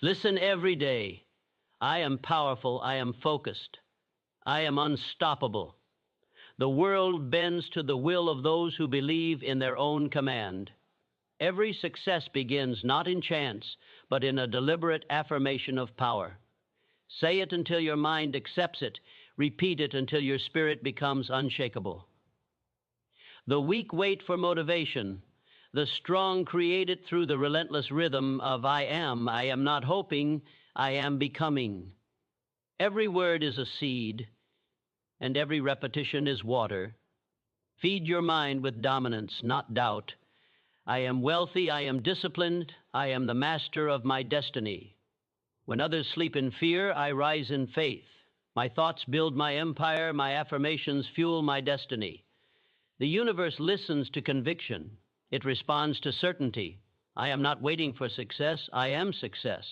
Listen every day. I am powerful. I am focused. I am unstoppable. The world bends to the will of those who believe in their own command. Every success begins not in chance, but in a deliberate affirmation of power. Say it until your mind accepts it. Repeat it until your spirit becomes unshakable. The weak wait for motivation. The strong create it through the relentless rhythm of I am. I am not hoping, I am becoming. Every word is a seed, and every repetition is water. Feed your mind with dominance, not doubt. I am wealthy, I am disciplined, I am the master of my destiny. When others sleep in fear, I rise in faith. My thoughts build my empire, my affirmations fuel my destiny. The universe listens to conviction. It responds to certainty. I am not waiting for success, I am success.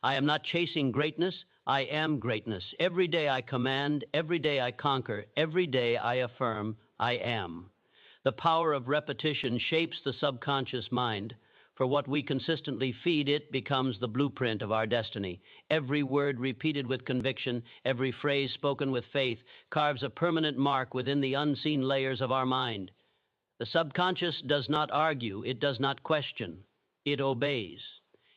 I am not chasing greatness, I am greatness. Every day I command, every day I conquer, every day I affirm, I am. The power of repetition shapes the subconscious mind. For what we consistently feed it becomes the blueprint of our destiny. Every word repeated with conviction, every phrase spoken with faith, carves a permanent mark within the unseen layers of our mind. The subconscious does not argue, it does not question, it obeys.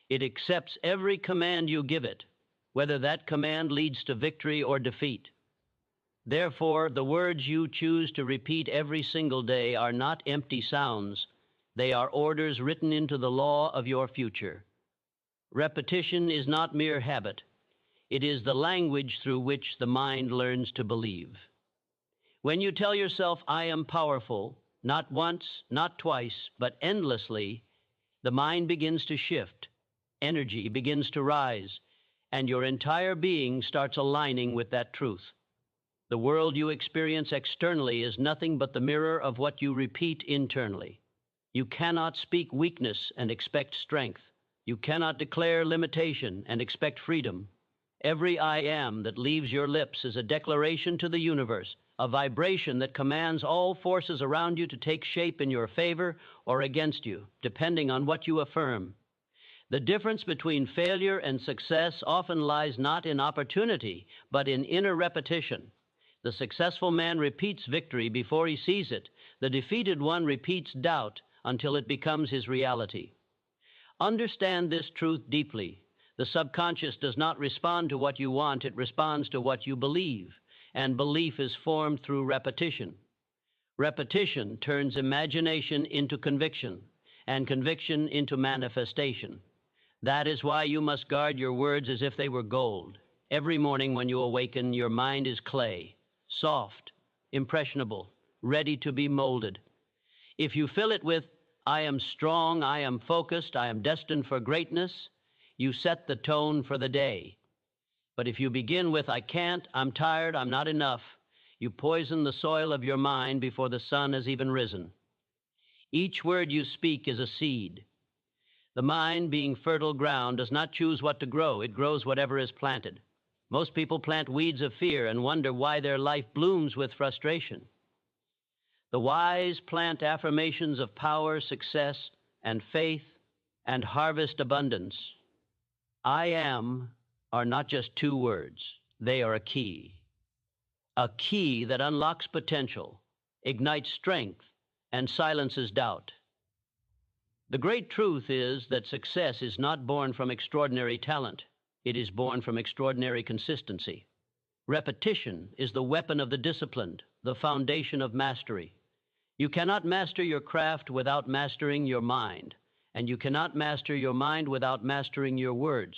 It accepts every command you give it, whether that command leads to victory or defeat. Therefore, the words you choose to repeat every single day are not empty sounds. They are orders written into the law of your future. Repetition is not mere habit. It is the language through which the mind learns to believe. When you tell yourself, I am powerful, not once, not twice, but endlessly, the mind begins to shift, energy begins to rise, and your entire being starts aligning with that truth. The world you experience externally is nothing but the mirror of what you repeat internally. You cannot speak weakness and expect strength. You cannot declare limitation and expect freedom. Every I am that leaves your lips is a declaration to the universe, a vibration that commands all forces around you to take shape in your favor or against you, depending on what you affirm. The difference between failure and success often lies not in opportunity, but in inner repetition. The successful man repeats victory before he sees it. The defeated one repeats doubt until it becomes his reality. Understand this truth deeply. The subconscious does not respond to what you want, it responds to what you believe. And belief is formed through repetition. Repetition turns imagination into conviction, and conviction into manifestation. That is why you must guard your words as if they were gold. Every morning when you awaken, your mind is clay, soft, impressionable, ready to be molded. If you fill it with, I am strong, I am focused, I am destined for greatness, you set the tone for the day. But if you begin with, I can't, I'm tired, I'm not enough, you poison the soil of your mind before the sun has even risen. Each word you speak is a seed. The mind, being fertile ground, does not choose what to grow. It grows whatever is planted. Most people plant weeds of fear and wonder why their life blooms with frustration. The wise plant affirmations of power, success, and faith, and harvest abundance. I am are not just two words. They are a key that unlocks potential, ignites strength, and silences doubt. The great truth is that success is not born from extraordinary talent. It is born from extraordinary consistency. Repetition is the weapon of the disciplined, the foundation of mastery. You cannot master your craft without mastering your mind, and you cannot master your mind without mastering your words.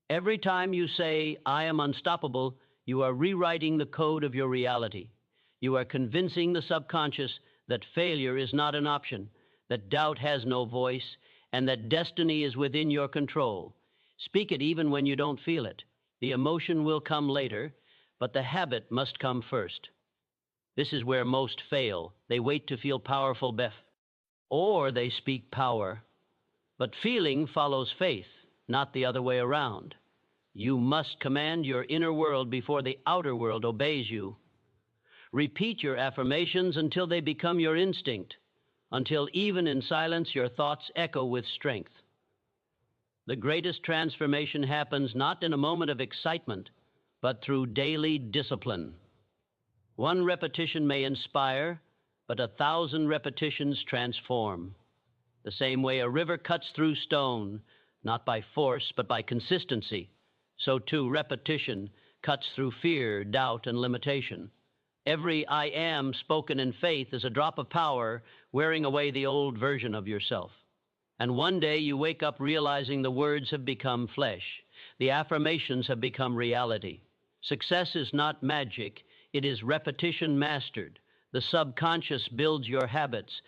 Every time you say, I am unstoppable, you are rewriting the code of your reality. You are convincing the subconscious that failure is not an option, that doubt has no voice, and that destiny is within your control. Speak it even when you don't feel it. The emotion will come later, but the habit must come first. This is where most fail. They wait to feel powerful, or they speak power. But feeling follows faith, not the other way around. You must command your inner world before the outer world obeys you. Repeat your affirmations until they become your instinct, until even in silence your thoughts echo with strength. The greatest transformation happens not in a moment of excitement, but through daily discipline. One repetition may inspire, but 1,000 repetitions transform. The same way a river cuts through stone, not by force, but by consistency, so too repetition cuts through fear, doubt, and limitation. Every I am spoken in faith is a drop of power wearing away the old version of yourself. And one day you wake up realizing the words have become flesh. The affirmations have become reality. Success is not magic. It is repetition mastered. The subconscious builds your habits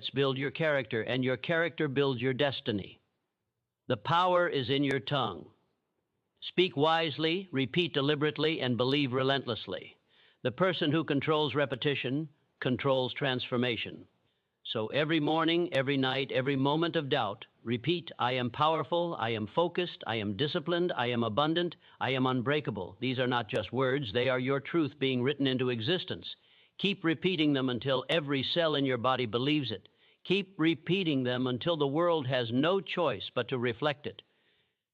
build your character, and your character builds your destiny. The power is in your tongue. Speak wisely, repeat deliberately, and believe relentlessly. The person who controls repetition controls transformation. So every morning, every night, every moment of doubt, repeat, I am powerful, I am focused, I am disciplined, I am abundant, I am unbreakable. These are not just words, they are your truth being written into existence. Keep repeating them until every cell in your body believes it. Keep repeating them until the world has no choice but to reflect it.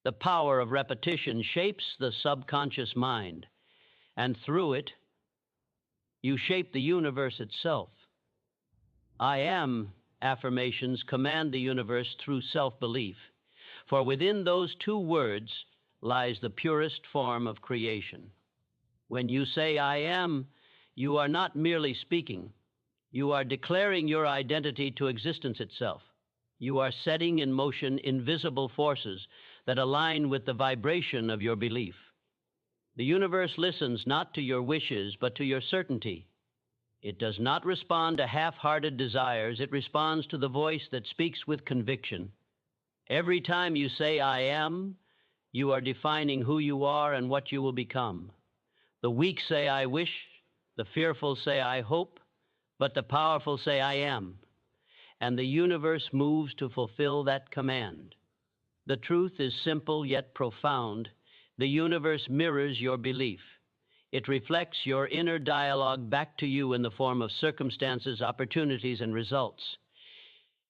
The power of repetition shapes the subconscious mind, and through it, you shape the universe itself. I am affirmations command the universe through self-belief, for within those two words lies the purest form of creation. When you say I am, you are not merely speaking. You are declaring your identity to existence itself. You are setting in motion invisible forces that align with the vibration of your belief. The universe listens not to your wishes, but to your certainty. It does not respond to half-hearted desires. It responds to the voice that speaks with conviction. Every time you say, I am, you are defining who you are and what you will become. The weak say, I wish. The fearful say, I hope. But the powerful say, I am. And the universe moves to fulfill that command. The truth is simple yet profound. The universe mirrors your belief. It reflects your inner dialogue back to you in the form of circumstances, opportunities, and results.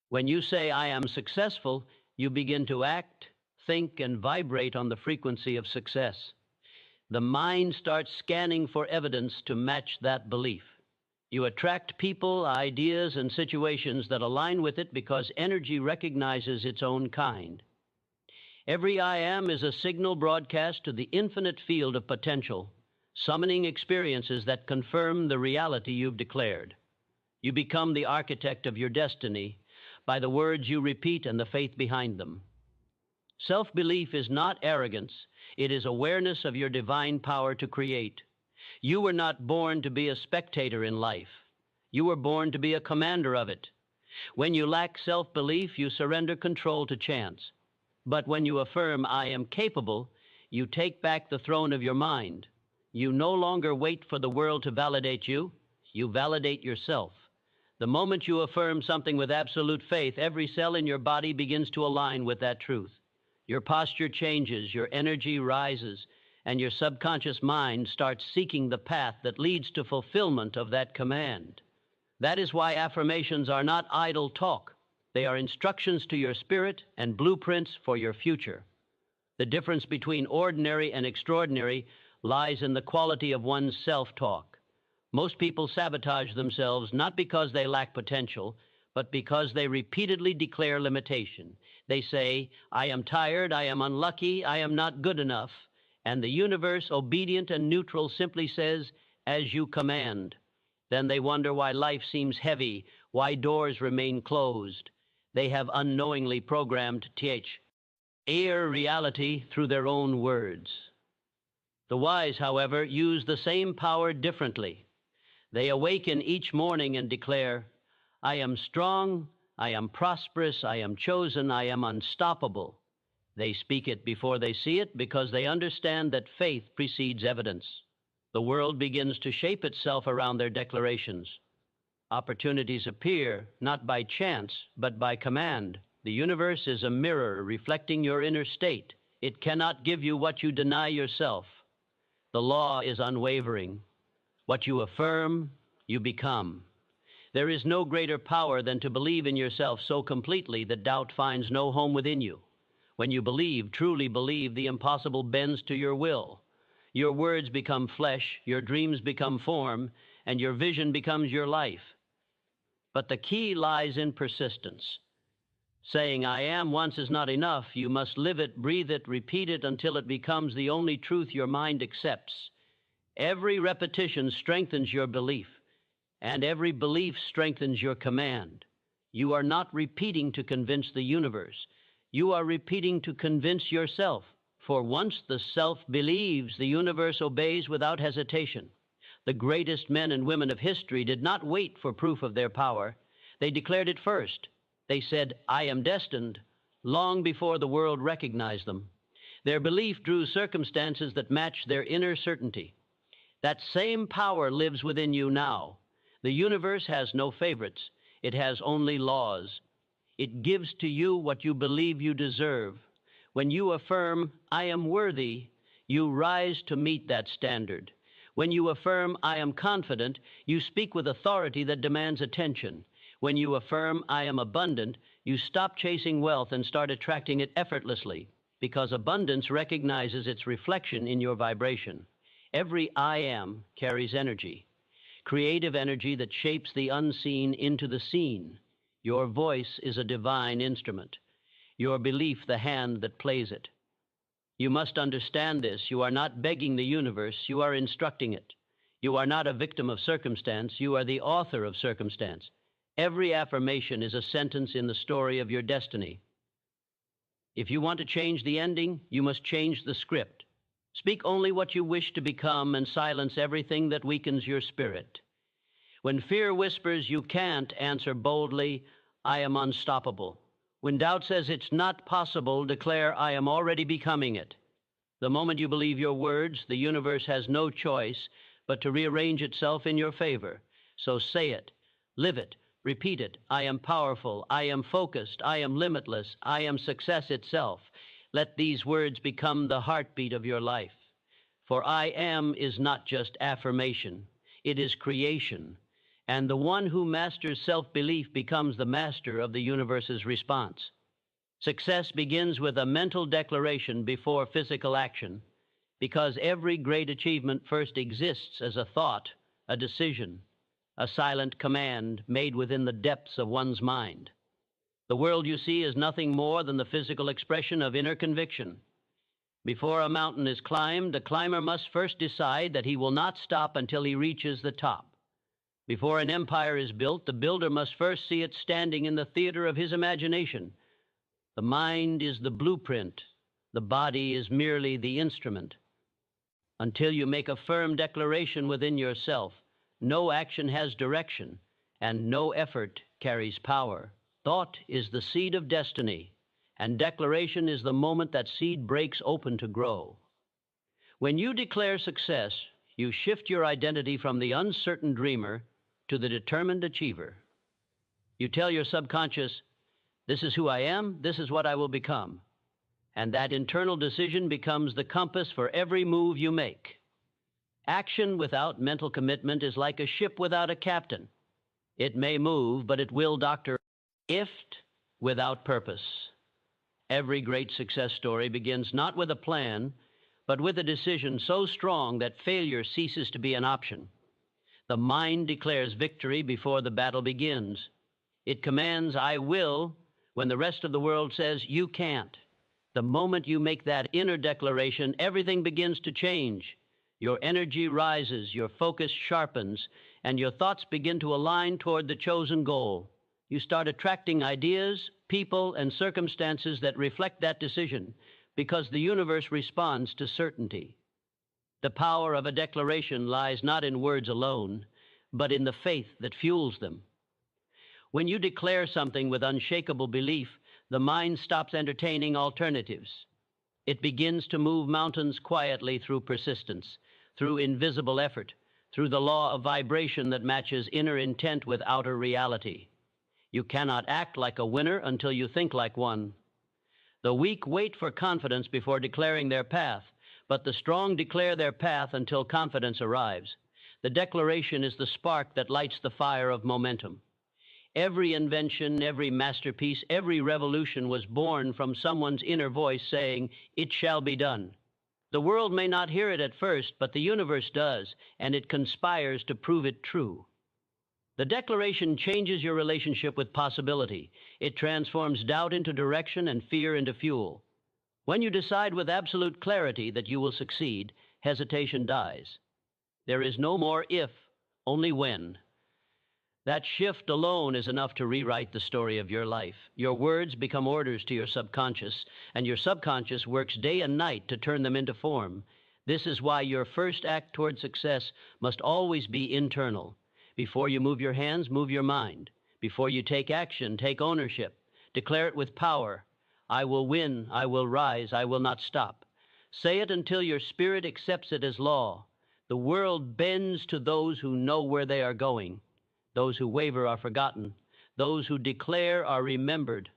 When you say, I am successful, you begin to act, think, and vibrate on the frequency of success. The mind starts scanning for evidence to match that belief. You attract people, ideas, and situations that align with it because energy recognizes its own kind. Every I am is a signal broadcast to the infinite field of potential, summoning experiences that confirm the reality you've declared. You become the architect of your destiny by the words you repeat and the faith behind them. Self-belief is not arrogance. It is awareness of your divine power to create. You were not born to be a spectator in life. You were born to be a commander of it. When you lack self-belief, you surrender control to chance. But when you affirm, I am capable, you take back the throne of your mind. You no longer wait for the world to validate you. You validate yourself. The moment you affirm something with absolute faith, every cell in your body begins to align with that truth. Your posture changes, your energy rises, and your subconscious mind starts seeking the path that leads to fulfillment of that command. That is why affirmations are not idle talk. They are instructions to your spirit and blueprints for your future. The difference between ordinary and extraordinary lies in the quality of one's self-talk. Most people sabotage themselves not because they lack potential, but because they repeatedly declare limitation. They say, I am tired, I am unlucky, I am not good enough. And the universe, obedient and neutral, simply says, as you command. Then they wonder why life seems heavy, why doors remain closed. They have unknowingly programmed air reality through their own words. The wise, however, use the same power differently. They awaken each morning and declare, I am strong, I am prosperous, I am chosen, I am unstoppable. They speak it before they see it because they understand that faith precedes evidence. The world begins to shape itself around their declarations. Opportunities appear not by chance, but by command. The universe is a mirror reflecting your inner state. It cannot give you what you deny yourself. The law is unwavering. What you affirm, you become. There is no greater power than to believe in yourself so completely that doubt finds no home within you. When you believe, truly believe, the impossible bends to your will. Your words become flesh, your dreams become form, and your vision becomes your life. But the key lies in persistence. Saying I am once is not enough. You must live it, breathe it, repeat it until it becomes the only truth your mind accepts. Every repetition strengthens your belief, and every belief strengthens your command. You are not repeating to convince the universe. You are repeating to convince yourself. For once the self believes, the universe obeys without hesitation. The greatest men and women of history did not wait for proof of their power. They declared it first. They said, I am destined, long before the world recognized them. Their belief drew circumstances that matched their inner certainty. That same power lives within you now. The universe has no favorites. It has only laws. It gives to you what you believe you deserve. When you affirm, I am worthy, you rise to meet that standard. When you affirm, I am confident, you speak with authority that demands attention. When you affirm, I am abundant, you stop chasing wealth and start attracting it effortlessly, because abundance recognizes its reflection in your vibration. Every I am carries energy, creative energy that shapes the unseen into the seen. Your voice is a divine instrument, your belief the hand that plays it. You must understand this. You are not begging the universe, you are instructing it. You are not a victim of circumstance, you are the author of circumstance. Every affirmation is a sentence in the story of your destiny. If you want to change the ending, you must change the script. Speak only what you wish to become and silence everything that weakens your spirit. When fear whispers you can't, answer boldly, I am unstoppable. When doubt says it's not possible, declare I am already becoming it. The moment you believe your words, the universe has no choice but to rearrange itself in your favor. So say it, live it, repeat it. I am powerful, I am focused, I am limitless, I am success itself. Let these words become the heartbeat of your life. For I am is not just affirmation, it is creation. And the one who masters self-belief becomes the master of the universe's response. Success begins with a mental declaration before physical action, because every great achievement first exists as a thought, a decision, a silent command made within the depths of one's mind. The world you see is nothing more than the physical expression of inner conviction. Before a mountain is climbed, the climber must first decide that he will not stop until he reaches the top. Before an empire is built, the builder must first see it standing in the theater of his imagination. The mind is the blueprint. The body is merely the instrument. Until you make a firm declaration within yourself, no action has direction, and no effort carries power. Thought is the seed of destiny, and declaration is the moment that seed breaks open to grow. When you declare success, you shift your identity from the uncertain dreamer to the determined achiever. You tell your subconscious, this is who I am, this is what I will become. And that internal decision becomes the compass for every move you make. Action without mental commitment is like a ship without a captain. It may move, but it will doctor if without purpose. Every great success story begins not with a plan, but with a decision so strong that failure ceases to be an option. The mind declares victory before the battle begins. It commands, I will, when the rest of the world says, you can't. The moment you make that inner declaration, everything begins to change. Your energy rises, your focus sharpens, and your thoughts begin to align toward the chosen goal. You start attracting ideas, people, and circumstances that reflect that decision, because the universe responds to certainty. The power of a declaration lies not in words alone, but in the faith that fuels them. When you declare something with unshakable belief, the mind stops entertaining alternatives. It begins to move mountains quietly through persistence, through invisible effort, through the law of vibration that matches inner intent with outer reality. You cannot act like a winner until you think like one. The weak wait for confidence before declaring their path, but the strong declare their path until confidence arrives. The declaration is the spark that lights the fire of momentum. Every invention, every masterpiece, every revolution was born from someone's inner voice saying, "It shall be done." The world may not hear it at first, but the universe does, and it conspires to prove it true. The declaration changes your relationship with possibility. It transforms doubt into direction and fear into fuel. When you decide with absolute clarity that you will succeed, hesitation dies. There is no more if, only when. That shift alone is enough to rewrite the story of your life. Your words become orders to your subconscious, and your subconscious works day and night to turn them into form. This is why your first act toward success must always be internal. Before you move your hands, move your mind. Before you take action, take ownership. Declare it with power. I will win, I will rise, I will not stop. Say it until your spirit accepts it as law. The world bends to those who know where they are going. Those who waver are forgotten. Those who declare are remembered.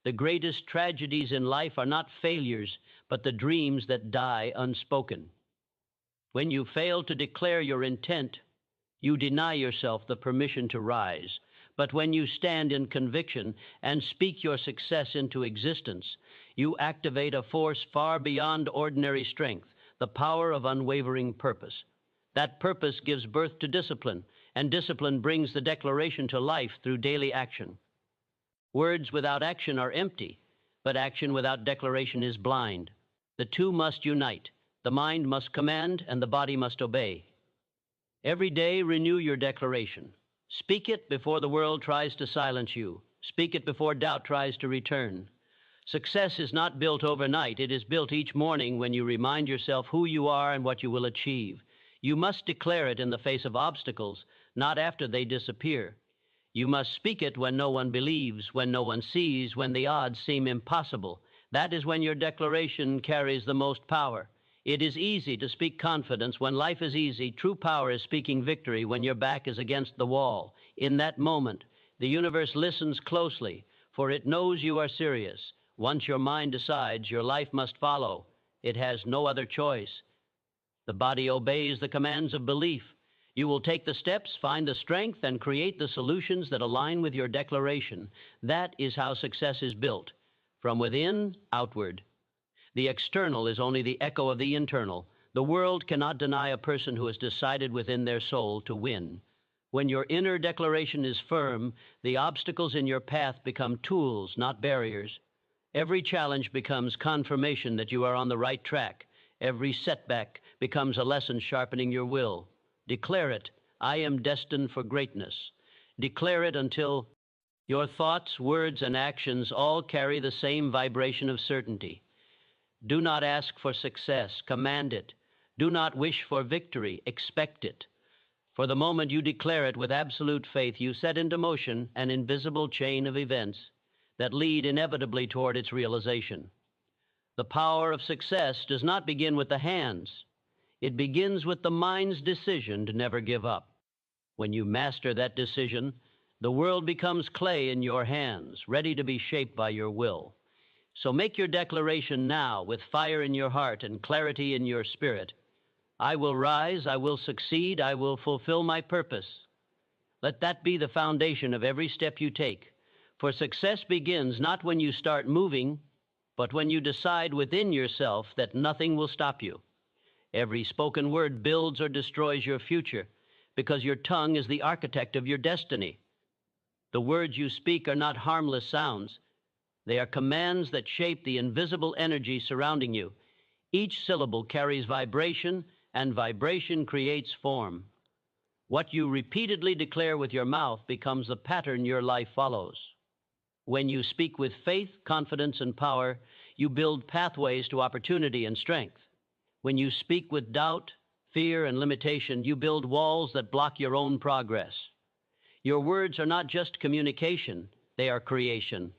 The greatest tragedies in life are not failures, but the dreams that die unspoken. When you fail to declare your intent, you deny yourself the permission to rise. But when you stand in conviction and speak your success into existence, you activate a force far beyond ordinary strength, the power of unwavering purpose. That purpose gives birth to discipline, and discipline brings the declaration to life through daily action. Words without action are empty, but action without declaration is blind. The two must unite. The mind must command, and the body must obey. Every day, renew your declaration. Speak it before the world tries to silence you. Speak it before doubt tries to return. Success is not built overnight. It is built each morning when you remind yourself who you are and what you will achieve. You must declare it in the face of obstacles, not after they disappear. You must speak it when no one believes, when no one sees, when the odds seem impossible. That is when your declaration carries the most power. It is easy to speak confidence when life is easy. True power is speaking victory when your back is against the wall. In that moment, the universe listens closely, for it knows you are serious. Once your mind decides, your life must follow. It has no other choice. The body obeys the commands of belief. You will take the steps, find the strength, and create the solutions that align with your declaration. That is how success is built, from within outward. The external is only the echo of the internal. The world cannot deny a person who has decided within their soul to win. When your inner declaration is firm, the obstacles in your path become tools, not barriers. Every challenge becomes confirmation that you are on the right track. Every setback becomes a lesson sharpening your will. Declare it. I am destined for greatness. Declare it until your thoughts, words, and actions all carry the same vibration of certainty. Do not ask for success, command it. Do not wish for victory, expect it. For the moment you declare it with absolute faith, you set into motion an invisible chain of events that lead inevitably toward its realization. The power of success does not begin with the hands. It begins with the mind's decision to never give up. When you master that decision, the world becomes clay in your hands, ready to be shaped by your will. So make your declaration now with fire in your heart and clarity in your spirit. I will rise, I will succeed, I will fulfill my purpose. Let that be the foundation of every step you take. For success begins not when you start moving, but when you decide within yourself that nothing will stop you. Every spoken word builds or destroys your future, because your tongue is the architect of your destiny. The words you speak are not harmless sounds. They are commands that shape the invisible energy surrounding you. Each syllable carries vibration, and vibration creates form. What you repeatedly declare with your mouth becomes the pattern your life follows. When you speak with faith, confidence, and power, you build pathways to opportunity and strength. When you speak with doubt, fear, and limitation, you build walls that block your own progress. Your words are not just communication, they are creation.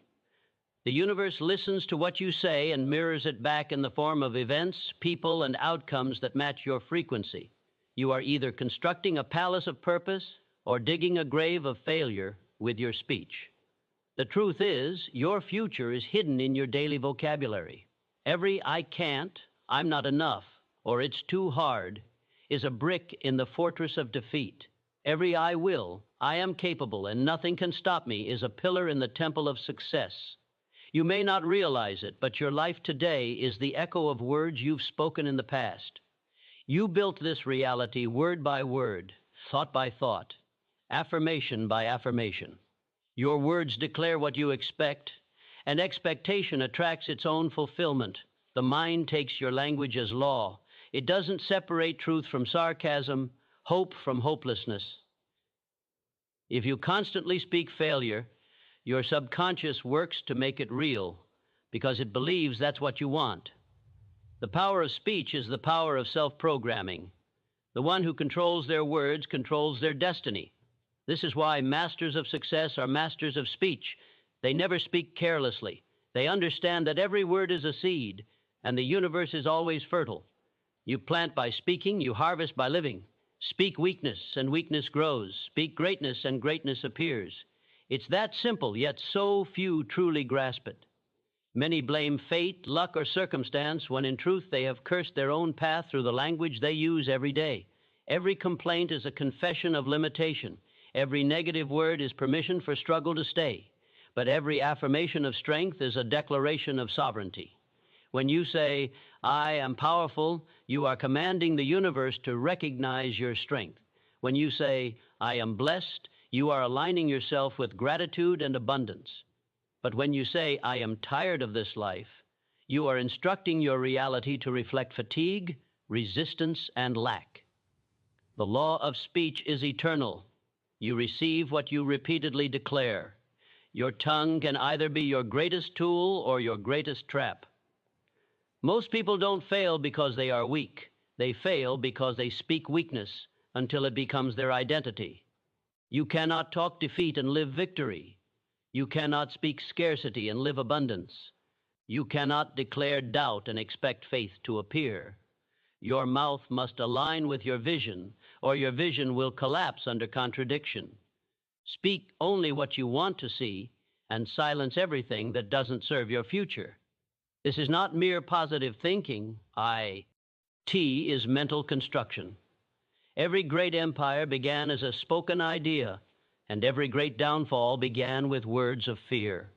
The universe listens to what you say and mirrors it back in the form of events, people, and outcomes that match your frequency. You are either constructing a palace of purpose or digging a grave of failure with your speech. The truth is, your future is hidden in your daily vocabulary. Every "I can't," "I'm not enough," or "it's too hard" is a brick in the fortress of defeat. Every I will, I am capable, and nothing can stop me is a pillar in the temple of success. You may not realize it, but your life today is the echo of words you've spoken in the past. You built this reality word by word, thought by thought, affirmation by affirmation. Your words declare what you expect, and expectation attracts its own fulfillment. The mind takes your language as law. It doesn't separate truth from sarcasm, hope from hopelessness. If you constantly speak failure, your subconscious works to make it real because it believes that's what you want. The power of speech is the power of self-programming. The one who controls their words controls their destiny. This is why masters of success are masters of speech. They never speak carelessly. They understand that every word is a seed, and the universe is always fertile. You plant by speaking, you harvest by living. Speak weakness, and weakness grows. Speak greatness, and greatness appears. It's that simple, yet so few truly grasp it. Many blame fate, luck, or circumstance when in truth they have cursed their own path through the language they use every day. Every complaint is a confession of limitation. Every negative word is permission for struggle to stay. But every affirmation of strength is a declaration of sovereignty. When you say, I am powerful, you are commanding the universe to recognize your strength. When you say, I am blessed, you are aligning yourself with gratitude and abundance. But when you say, I am tired of this life, you are instructing your reality to reflect fatigue, resistance, and lack. The law of speech is eternal. You receive what you repeatedly declare. Your tongue can either be your greatest tool or your greatest trap. Most people don't fail because they are weak. They fail because they speak weakness until it becomes their identity. You cannot talk defeat and live victory. You cannot speak scarcity and live abundance. You cannot declare doubt and expect faith to appear. Your mouth must align with your vision, or your vision will collapse under contradiction. Speak only what you want to see, and silence everything that doesn't serve your future. This is not mere positive thinking. T is mental construction. Every great empire began as a spoken idea, and every great downfall began with words of fear.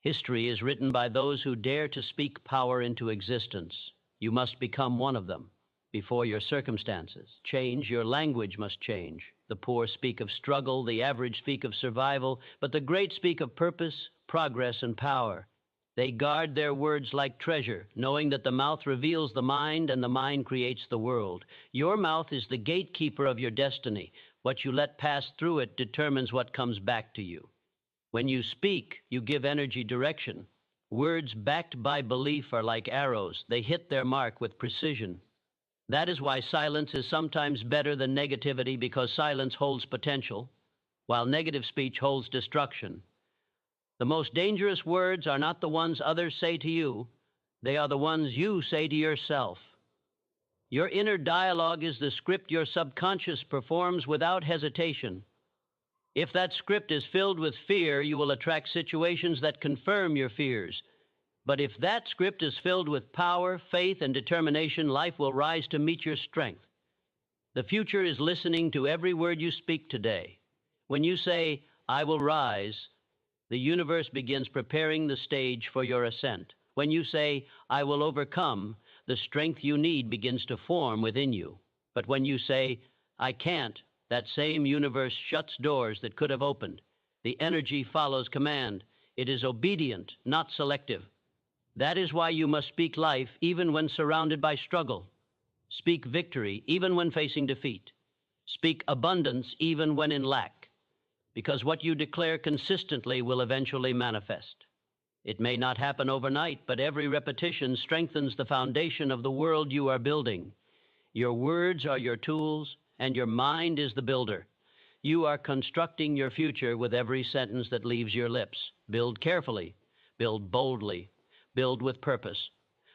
History is written by those who dare to speak power into existence. You must become one of them. Before your circumstances change, your language must change. The poor speak of struggle, the average speak of survival, but the great speak of purpose, progress, and power. They guard their words like treasure, knowing that the mouth reveals the mind and the mind creates the world. Your mouth is the gatekeeper of your destiny. What you let pass through it determines what comes back to you. When you speak, you give energy direction. Words backed by belief are like arrows. They hit their mark with precision. That is why silence is sometimes better than negativity, because silence holds potential, while negative speech holds destruction. The most dangerous words are not the ones others say to you. They are the ones you say to yourself. Your inner dialogue is the script your subconscious performs without hesitation. If that script is filled with fear, you will attract situations that confirm your fears. But if that script is filled with power, faith, and determination, life will rise to meet your strength. The future is listening to every word you speak today. When you say, I will rise, the universe begins preparing the stage for your ascent. When you say, I will overcome, the strength you need begins to form within you. But when you say, I can't, that same universe shuts doors that could have opened. The energy follows command. It is obedient, not selective. That is why you must speak life even when surrounded by struggle. Speak victory even when facing defeat. Speak abundance even when in lack. Because what you declare consistently will eventually manifest. It may not happen overnight, but every repetition strengthens the foundation of the world you are building. Your words are your tools, and your mind is the builder. You are constructing your future with every sentence that leaves your lips. Build carefully, build boldly, build with purpose.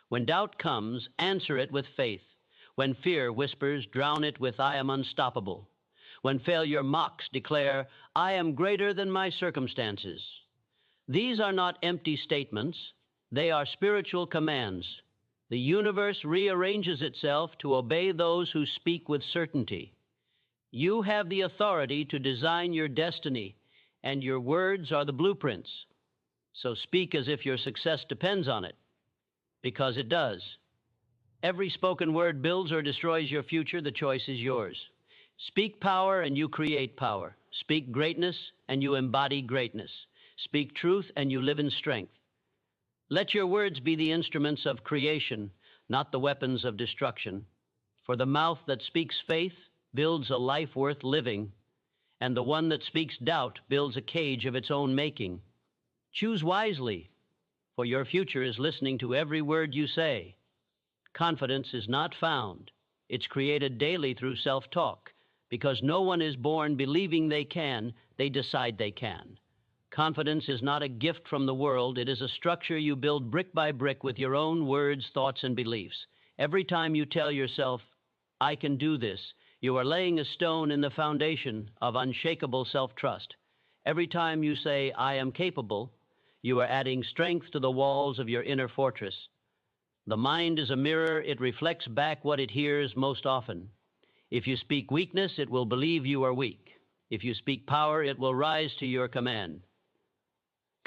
When doubt comes, answer it with faith. When fear whispers, drown it with I am unstoppable. When failure mocks, declare, I am greater than my circumstances. These are not empty statements. They are spiritual commands. The universe rearranges itself to obey those who speak with certainty. You have the authority to design your destiny, and your words are the blueprints. So speak as if your success depends on it, because it does. Every spoken word builds or destroys your future. The choice is yours. Speak power and you create power. Speak greatness and you embody greatness. Speak truth and you live in strength. Let your words be the instruments of creation, not the weapons of destruction. For the mouth that speaks faith builds a life worth living, and the one that speaks doubt builds a cage of its own making. Choose wisely, for your future is listening to every word you say. Confidence is not found. It's created daily through self-talk, because no one is born believing they can, they decide they can. Confidence is not a gift from the world. It is a structure you build brick by brick with your own words, thoughts, and beliefs. Every time you tell yourself, I can do this, you are laying a stone in the foundation of unshakable self-trust. Every time you say, I am capable, you are adding strength to the walls of your inner fortress. The mind is a mirror. It reflects back what it hears most often. If you speak weakness, it will believe you are weak. If you speak power, it will rise to your command.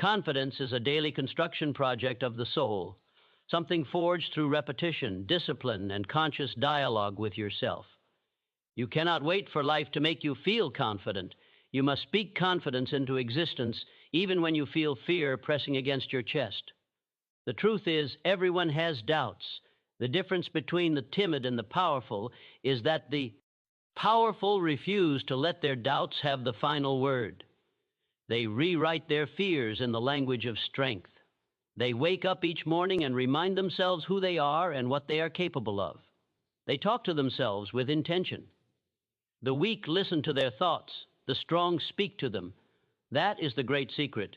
Confidence is a daily construction project of the soul, something forged through repetition, discipline, and conscious dialogue with yourself. You cannot wait for life to make you feel confident. You must speak confidence into existence, even when you feel fear pressing against your chest. The truth is, everyone has doubts. The difference between the timid and the powerful is that the powerful refuse to let their doubts have the final word. They rewrite their fears in the language of strength. They wake up each morning and remind themselves who they are and what they are capable of. They talk to themselves with intention. The weak listen to their thoughts. The strong speak to them. That is the great secret.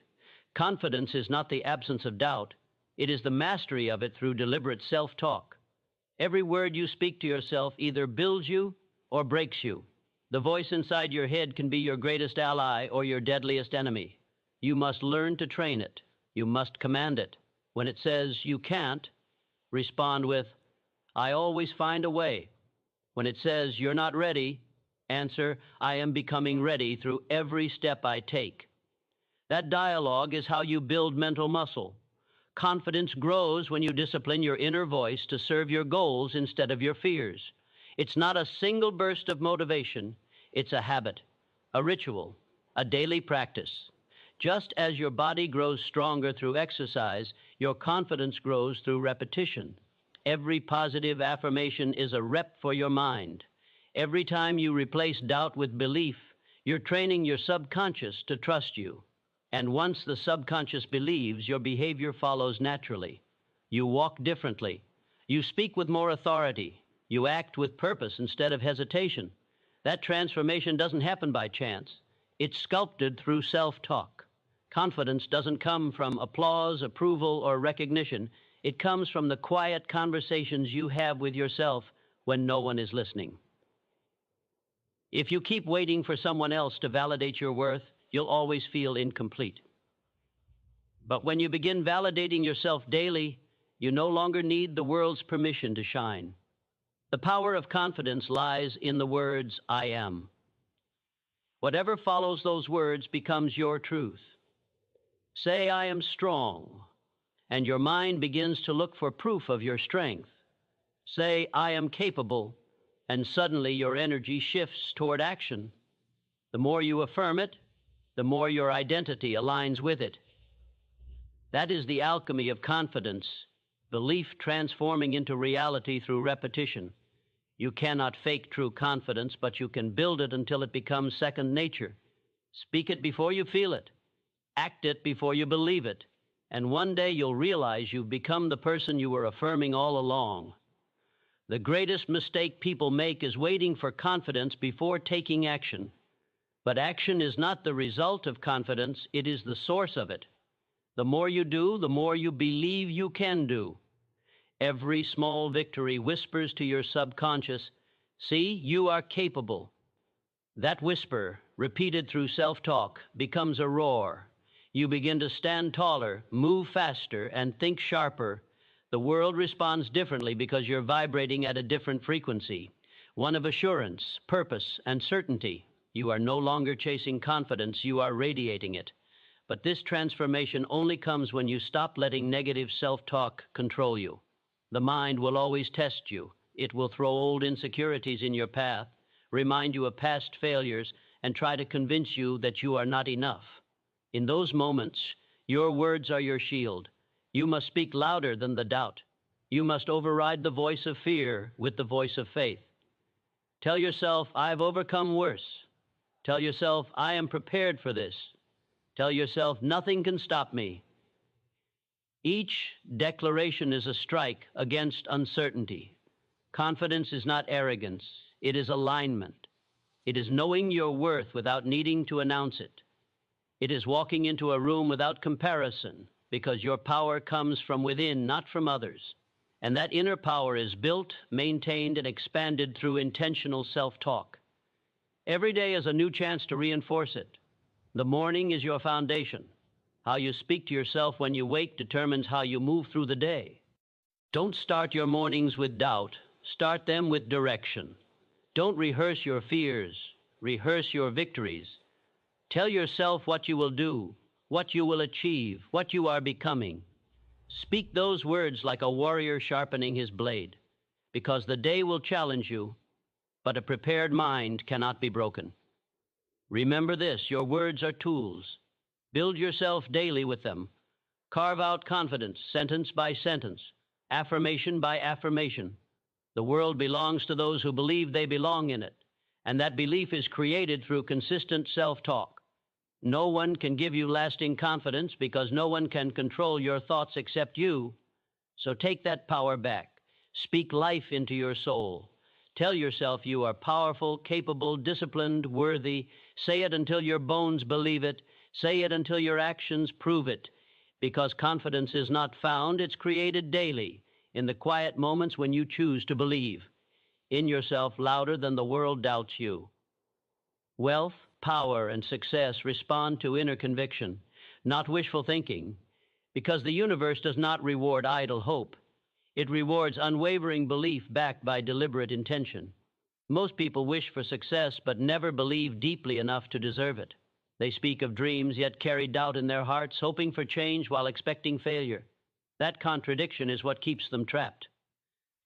Confidence is not the absence of doubt. It is the mastery of it through deliberate self-talk. Every word you speak to yourself either builds you or breaks you. The voice inside your head can be your greatest ally or your deadliest enemy. You must learn to train it. You must command it. When it says you can't, respond with, I always find a way. When it says you're not ready, answer, I am becoming ready through every step I take. That dialogue is how you build mental muscle. Confidence grows when you discipline your inner voice to serve your goals instead of your fears. It's not a single burst of motivation. It's a habit, a ritual, a daily practice. Just as your body grows stronger through exercise, your confidence grows through repetition. Every positive affirmation is a rep for your mind. Every time you replace doubt with belief, you're training your subconscious to trust you. And once the subconscious believes, your behavior follows naturally. You walk differently. You speak with more authority. You act with purpose instead of hesitation. That transformation doesn't happen by chance. It's sculpted through self-talk. Confidence doesn't come from applause, approval, or recognition. It comes from the quiet conversations you have with yourself when no one is listening. If you keep waiting for someone else to validate your worth, you'll always feel incomplete. But when you begin validating yourself daily, you no longer need the world's permission to shine. The power of confidence lies in the words, I am. Whatever follows those words becomes your truth. Say, I am strong, and your mind begins to look for proof of your strength. Say, I am capable, and suddenly your energy shifts toward action. The more you affirm it, the more your identity aligns with it. That is the alchemy of confidence, belief transforming into reality through repetition. You cannot fake true confidence, but you can build it until it becomes second nature. Speak it before you feel it. Act it before you believe it. And one day you'll realize you've become the person you were affirming all along. The greatest mistake people make is waiting for confidence before taking action. But action is not the result of confidence, it is the source of it. The more you do, the more you believe you can do. Every small victory whispers to your subconscious, see, you are capable. That whisper, repeated through self-talk, becomes a roar. You begin to stand taller, move faster, and think sharper. The world responds differently because you're vibrating at a different frequency. one of assurance, purpose, and certainty. You are no longer chasing confidence, you are radiating it. But this transformation only comes when you stop letting negative self-talk control you. The mind will always test you. It will throw old insecurities in your path, remind you of past failures, and try to convince you that you are not enough. In those moments, your words are your shield. You must speak louder than the doubt. You must override the voice of fear with the voice of faith. Tell yourself, I've overcome worse. Tell yourself, I am prepared for this. Tell yourself, nothing can stop me. Each declaration is a strike against uncertainty. Confidence is not arrogance, it is alignment. It is knowing your worth without needing to announce it. It is walking into a room without comparison, because your power comes from within, not from others. And that inner power is built, maintained, and expanded through intentional self-talk. Every day is a new chance to reinforce it. The morning is your foundation. How you speak to yourself when you wake determines how you move through the day. Don't start your mornings with doubt. Start them with direction. Don't rehearse your fears. Rehearse your victories. Tell yourself what you will do, what you will achieve, what you are becoming. Speak those words like a warrior sharpening his blade, because the day will challenge you, but a prepared mind cannot be broken. Remember this, your words are tools. Build yourself daily with them. Carve out confidence, sentence by sentence, affirmation by affirmation. The world belongs to those who believe they belong in it, and that belief is created through consistent self-talk. No one can give you lasting confidence because no one can control your thoughts except you. So take that power back. Speak life into your soul. Tell yourself you are powerful, capable, disciplined, worthy. Say it until your bones believe it. Say it until your actions prove it. Because confidence is not found, it's created daily, in the quiet moments when you choose to believe in yourself louder than the world doubts you. Wealth, power, and success respond to inner conviction, not wishful thinking, because the universe does not reward idle hope. It rewards unwavering belief backed by deliberate intention. Most people wish for success but never believe deeply enough to deserve it. They speak of dreams yet carry doubt in their hearts, hoping for change while expecting failure. That contradiction is what keeps them trapped.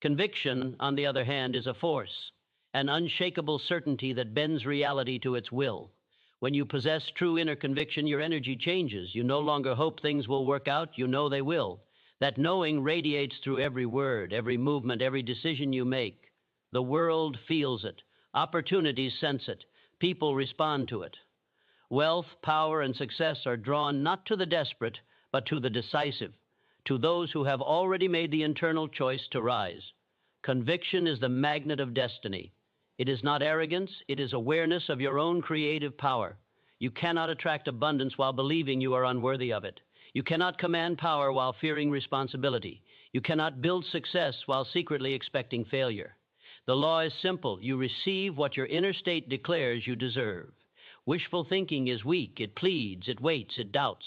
Conviction, on the other hand, is a force, an unshakable certainty that bends reality to its will. When you possess true inner conviction, your energy changes. You no longer hope things will work out, you know they will. That knowing radiates through every word, every movement, every decision you make. The world feels it. Opportunities sense it. People respond to it. Wealth, power, and success are drawn not to the desperate, but to the decisive, to those who have already made the internal choice to rise. Conviction is the magnet of destiny. It is not arrogance, it is awareness of your own creative power. You cannot attract abundance while believing you are unworthy of it. You cannot command power while fearing responsibility. You cannot build success while secretly expecting failure. The law is simple. You receive what your inner state declares you deserve. Wishful thinking is weak. It pleads, it waits, it doubts.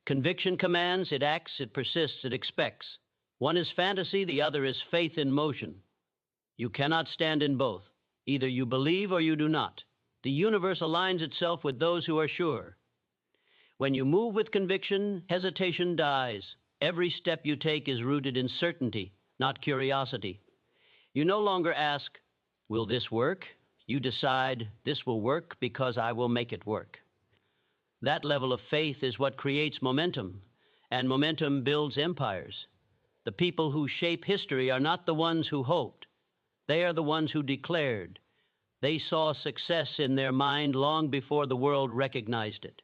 Conviction commands, it acts, it persists, it expects. One is fantasy, the other is faith in motion. You cannot stand in both. Either you believe or you do not. The universe aligns itself with those who are sure. When you move with conviction, hesitation dies. Every step you take is rooted in certainty, not curiosity. You no longer ask, will this work? You decide, this will work because I will make it work. That level of faith is what creates momentum, and momentum builds empires. The people who shape history are not the ones who hoped. They are the ones who declared. They saw success in their mind long before the world recognized it.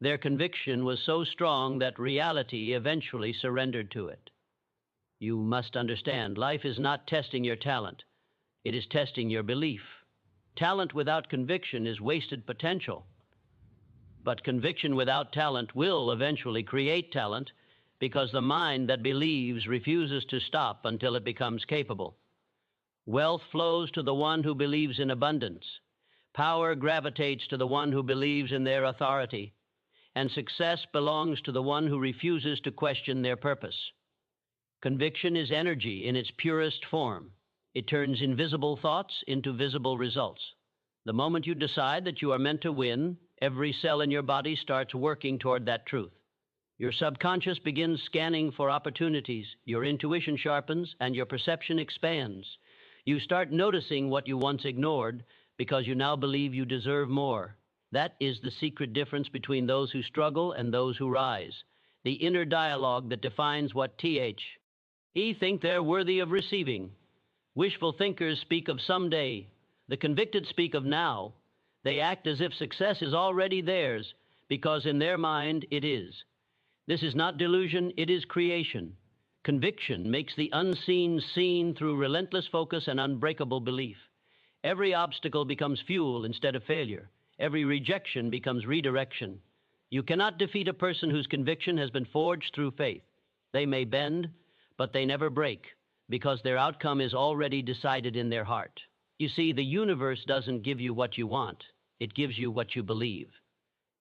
Their conviction was so strong that reality eventually surrendered to it. You must understand, life is not testing your talent. It is testing your belief. Talent without conviction is wasted potential. But conviction without talent will eventually create talent, because the mind that believes refuses to stop until it becomes capable. Wealth flows to the one who believes in abundance. Power gravitates to the one who believes in their authority. And success belongs to the one who refuses to question their purpose. Conviction is energy in its purest form. It turns invisible thoughts into visible results. The moment you decide that you are meant to win, every cell in your body starts working toward that truth. Your subconscious begins scanning for opportunities, your intuition sharpens, and your perception expands. You start noticing what you once ignored because you now believe you deserve more. That is the secret difference between those who struggle and those who rise. The inner dialogue that defines what THE think they're worthy of receiving. Wishful thinkers speak of someday. The convicted speak of now. They act as if success is already theirs because in their mind it is. This is not delusion, it is creation. Conviction makes the unseen seen through relentless focus and unbreakable belief. Every obstacle becomes fuel instead of failure. Every rejection becomes redirection. You cannot defeat a person whose conviction has been forged through faith. They may bend, but they never break, because their outcome is already decided in their heart. You see, the universe doesn't give you what you want. It gives you what you believe.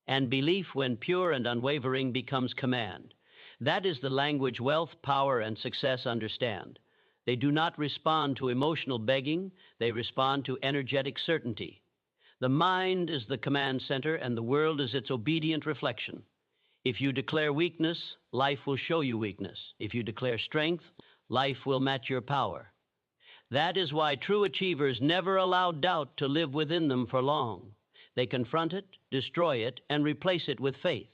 And belief, when pure and unwavering, becomes command. That is the language wealth, power, and success understand. They do not respond to emotional begging. They respond to energetic certainty. The mind is the command center, and the world is its obedient reflection. If you declare weakness, life will show you weakness. If you declare strength, life will match your power. That is why true achievers never allow doubt to live within them for long. They confront it, destroy it, and replace it with faith.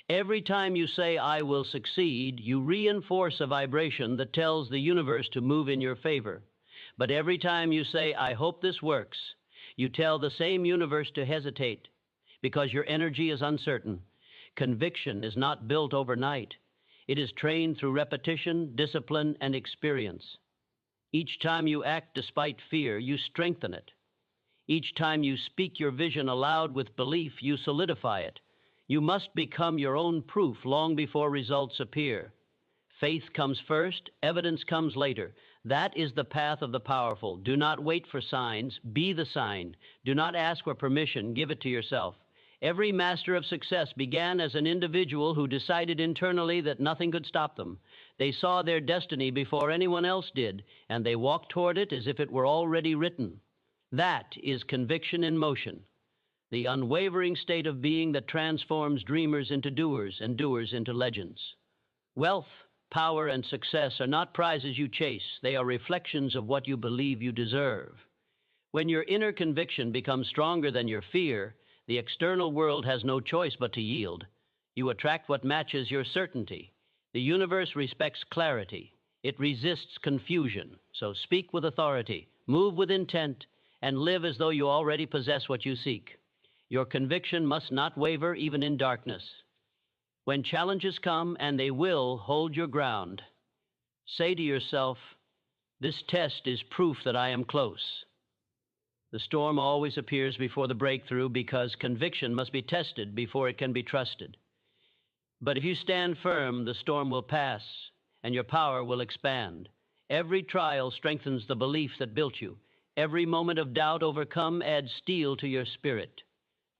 Every time you say, "I will succeed," you reinforce a vibration that tells the universe to move in your favor. But every time you say, "I hope this works," you tell the same universe to hesitate because your energy is uncertain. Conviction is not built overnight. It is trained through repetition, discipline, and experience. Each time you act despite fear, you strengthen it. Each time you speak your vision aloud with belief, you solidify it. You must become your own proof long before results appear. Faith comes first, evidence comes later. That is the path of the powerful. Do not wait for signs, be the sign. Do not ask for permission, give it to yourself. Every master of success began as an individual who decided internally that nothing could stop them. They saw their destiny before anyone else did, and they walked toward it as if it were already written. That is conviction in motion, the unwavering state of being that transforms dreamers into doers and doers into legends. Wealth, power, and success are not prizes you chase. They are reflections of what you believe you deserve. When your inner conviction becomes stronger than your fear, the external world has no choice but to yield. You attract what matches your certainty. The universe respects clarity. It resists confusion. So speak with authority, move with intent, and live as though you already possess what you seek. Your conviction must not waver even in darkness. When challenges come, and they will, hold your ground. Say to yourself, "This test is proof that I am close." The storm always appears before the breakthrough because conviction must be tested before it can be trusted. But if you stand firm, the storm will pass, and your power will expand. Every trial strengthens the belief that built you. Every moment of doubt overcome adds steel to your spirit.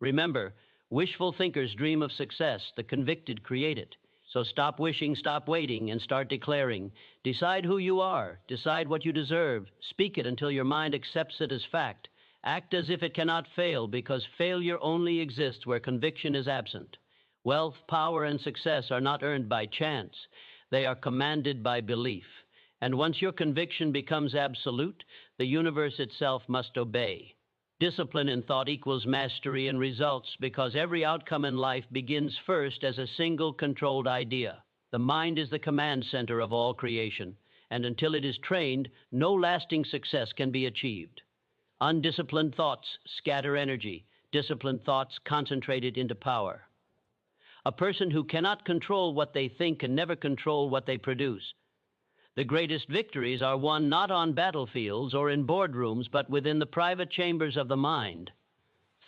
Remember, wishful thinkers dream of success. The convicted create it. So stop wishing, stop waiting, and start declaring. Decide who you are. Decide what you deserve. Speak it until your mind accepts it as fact. Act as if it cannot fail, because failure only exists where conviction is absent. Wealth, power, and success are not earned by chance. They are commanded by belief. And once your conviction becomes absolute, the universe itself must obey. Discipline in thought equals mastery in results, because every outcome in life begins first as a single controlled idea. The mind is the command center of all creation, and until it is trained, no lasting success can be achieved. Undisciplined thoughts scatter energy. Disciplined thoughts concentrate it into power. A person who cannot control what they think can never control what they produce. The greatest victories are won not on battlefields or in boardrooms, but within the private chambers of the mind.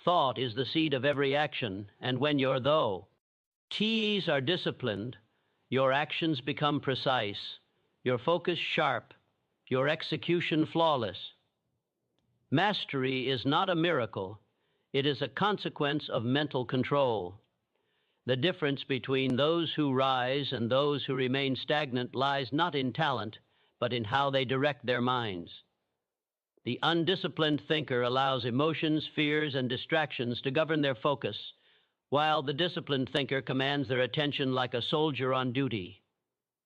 Thought is the seed of every action, and when your T's are disciplined, your actions become precise, your focus sharp, your execution flawless. Mastery is not a miracle. It is a consequence of mental control. The difference between those who rise and those who remain stagnant lies not in talent, but in how they direct their minds. The undisciplined thinker allows emotions, fears, and distractions to govern their focus, while the disciplined thinker commands their attention like a soldier on duty.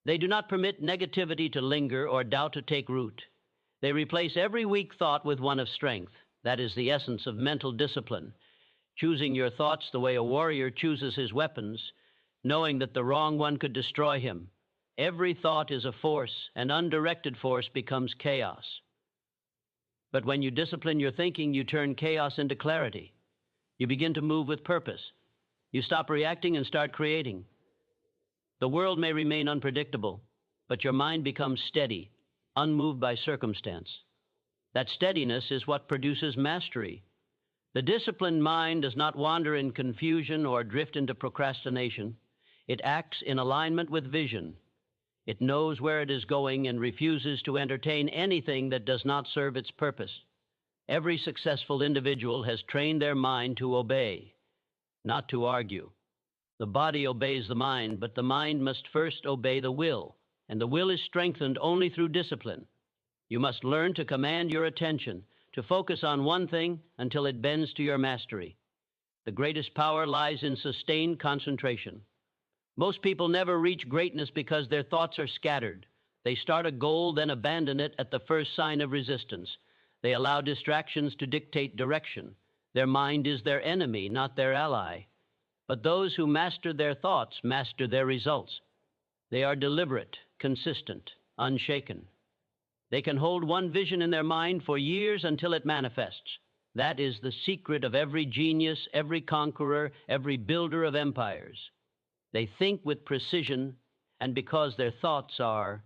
They do not permit negativity to linger or doubt to take root. They replace every weak thought with one of strength. That is the essence of mental discipline. Choosing your thoughts the way a warrior chooses his weapons, knowing that the wrong one could destroy him. Every thought is a force, and undirected force becomes chaos. But when you discipline your thinking, you turn chaos into clarity. You begin to move with purpose. You stop reacting and start creating. The world may remain unpredictable, but your mind becomes steady, unmoved by circumstance. That steadiness is what produces mastery. The disciplined mind does not wander in confusion or drift into procrastination. It acts in alignment with vision. It knows where it is going and refuses to entertain anything that does not serve its purpose. Every successful individual has trained their mind to obey, not to argue. The body obeys the mind, but the mind must first obey the will, and the will is strengthened only through discipline. You must learn to command your attention, to focus on one thing until it bends to your mastery. The greatest power lies in sustained concentration. Most people never reach greatness because their thoughts are scattered. They start a goal, then abandon it at the first sign of resistance. They allow distractions to dictate direction. Their mind is their enemy, not their ally. But those who master their thoughts master their results. They are deliberate, consistent, unshaken. They can hold one vision in their mind for years until it manifests. That is the secret of every genius, every conqueror, every builder of empires. They think with precision, and because their thoughts are